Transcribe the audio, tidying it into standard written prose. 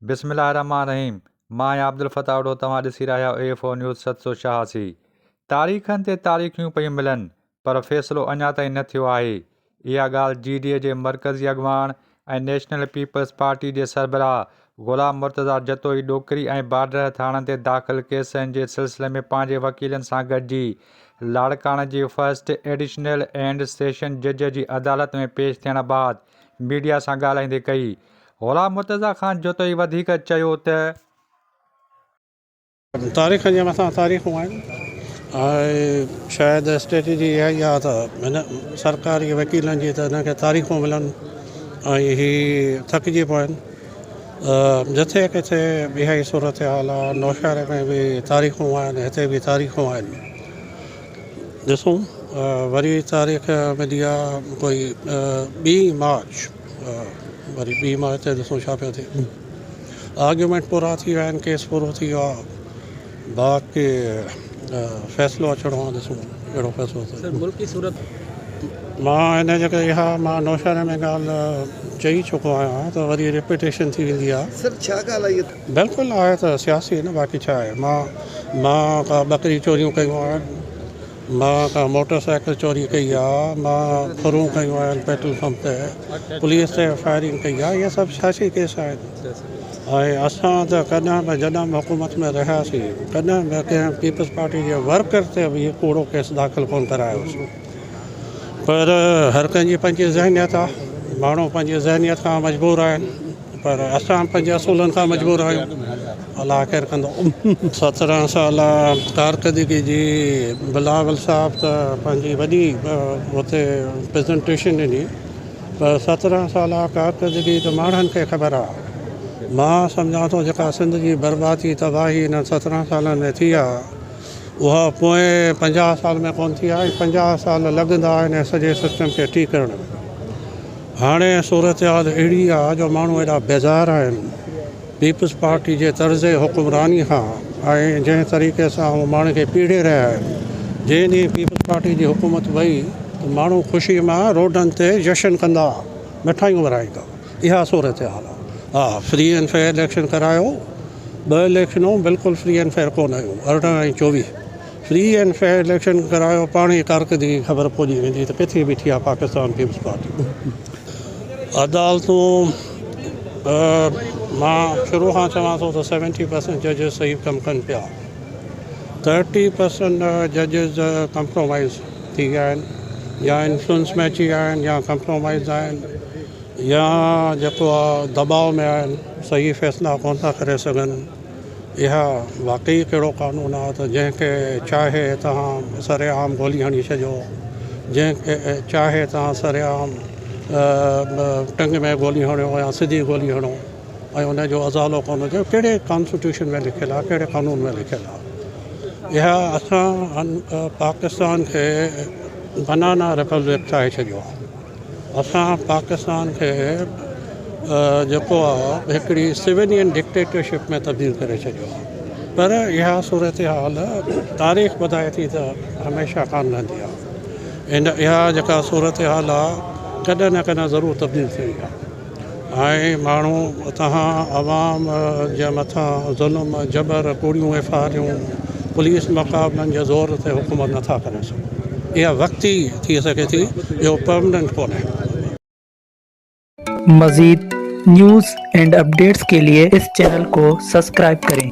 बिस्मिल्लाहिर्रहमानिर्रहीम। मां आहियां अब्दुल फ़ताह वॾो। तव्हां ॾिसी रहिया आहियो A4 न्यूज़ 786। तारीख़नि ते तारीख़ूं पियूं मिलनि पर फ़ैसिलो अञा ताईं न थियो आहे। इहा ॻाल्हि GDA जे मरकज़ी अॻवान ऐं नेशनल पीपल्स पार्टी जे सरबराह ग़ुलाम मुर्तज़ा जतोई ॾोकिरी ऐं बॉर्डर थाणनि ते दाख़िल केसनि जे सिलसिले में पंहिंजे वकीलनि सां गॾिजी लाड़काणे जी फर्स्ट एडिशनल एंड सेशन जज जी अदालत में पेश थियण बाद मीडिया सां ॻाल्हाईंदे कई। ग़ुलाम मुर्तज़ा ख़ान जतोई वधीक चयो त तारीख़ जे मथां तारीख़ूं आहिनि ऐं शायदि स्ट्रेटेजी इहा ई आहे त हिन सरकारी वकीलनि जी त हिनखे तारीख़ूं मिलनि ऐं हीअ थकिजी पवनि। जिथे किथे इहा ई सूरत हाल आहे। नौशहरे में बि तारीख़ूं आहिनि, हिते बि तारीख़ूं आहिनि। ॾिसूं वरी तारीख़ मिली आहे कोई 2 मार्च, वरी 2 मार्च ते ॾिसूं छा पियो थिए। आर्ग्यूमेंट पूरा थी विया आहिनि, केस पूरो थी वियो आहे, बाक़ी फ़ैसिलो अचिणो आहे। ॾिसूं कहिड़ो फ़ैसिलो थिए। मुल्की सूरत मां हिन जॻह इहा मां नौशहरे में ॻाल्हि चई चुको आहियां त वरी रिपीटेशन थी वेंदी आहे। सर छा ॻाल्हि आहे? बिल्कुलु आहे त सियासी न, बाक़ी छा आहे। मां का ॿकरी चोरियूं कयूं आहिनि, मां का मोटरसाइकिल चोरी कई आहे, मां फरूं कयूं आहिनि पेट्रोल पंप ते, पुलिस ते फायरिंग कई आहे। इहे सभु सियासी केस आहिनि। ऐं असां त कॾहिं बि जॾहिं बि हुकूमत में रहियासीं कॾहिं बि कंहिं पीपल्स पार्टी जे वर्कर ते बि इहो कूड़ो केस दाख़िल कोन करायोसीं। पर हर कंहिंजी पंहिंजी ज़हनियत आहे, माण्हू पंहिंजी ज़हनियत खां मजबूर आहिनि, पर असां पंहिंजे असूलनि खां मजबूर आहियूं। अलाह ख़ैर कंदो। 17 साल कारकर्दगी जी बिलावल साहब त पंहिंजी वॾी हुते प्रेज़ेंटेशन ॾिनी, पर 17 साल कारकर्दगी त माण्हुनि खे ख़बर आहे। मां सम्झां थो जेका सिंध जी बर्बादी तबाही हिन 17 सालनि में थी आहे उहा पोइ 50 साल में कोन थी आहे। 50 साल लॻंदा आहिनि सॼे सिस्टम खे ठीकु करण में। हाणे सूरत हाल अहिड़ी आहे जो माण्हू एॾा बेज़ार आहिनि पीपल्स पार्टी जे तर्ज़ हुकुमरानी खां, ऐं जंहिं तरीक़े सां उहे माण्हू खे पीड़े रहिया आहिनि। जंहिं ॾींहुं पीपल्स पार्टी जी हुकूमत वई त माण्हू ख़ुशी मां रोडनि ते जशन कंदा, मिठाइयूं विराईंदा। इहा सूरत हाल आहे। हा, फ्री एंड फेयर इलेक्शन करायो। 2 इलेक्शनूं बिल्कुलु फ्री एंड फेयर कोन आहियूं, 18 ऐं 24। फ्री एंड फेयर इलेक्शन करायो, पाण ई कारकर्दगी ख़बर पइजी वेंदी त किथे बीठी आहे पाकिस्तान पीपल्स पार्टी। अदालतूं मां शुरू खां चवां थो त 70% जजिस सही कमु कनि पिया, 30% जजिस कंप्रोमाइज़ थी विया आहिनि, या इन्फ्लुएंस में अची विया आहिनि, या कंप्रोमाइज़ आहिनि, या जेको आहे दबाव में आहिनि, सही फ़ैसिला कोन था करे सघनि। इहा वाक़ई कहिड़ो क़ानून आहे त जंहिंखे चाहे तव्हां सरेआम गोली हणी छॾियो, जंहिंखे चाहे तव्हां सरेआम टंग में गोली हणो या सिधी गोली हणो ऐं उनजो अज़ालो कोन हुजे। कहिड़े कॉन्स्टिट्यूशन में लिखियलु आहे, कहिड़े क़ानून में लिखियलु आहे? इहा असां पाकिस्तान खे बनाना रिपब्लिक ठाहे छॾियो आहे। असां पाकिस्तान खे जेको आहे हिकिड़ी सिविलियन डिक्टेटरशिप में तब्दील करे छॾियो आहे। पर इहा सूरत हाल तारीख़ ॿुधाए थी त हमेशह कान रहंदी आहे। इहा जेका सूरत हाल आहे कॾहिं न कॾहिं ज़रूरु तब्दील थी वई आहे। ऐं माण्हू तव्हां अवाम जे मथां ज़ुल्म, जबर, कूड़ियूं एफआरियूं, पुलिस मुक़ाबलनि जे ज़ोर ते हुकूमत नथा करे सघो। इहा वक़्ती थी सघे थी, इहो परमानेंट कोन्हे। मज़ीद न्यूज़ एंड अपडेट्स के लिए इस चैनल को सब्सक्राइब करें।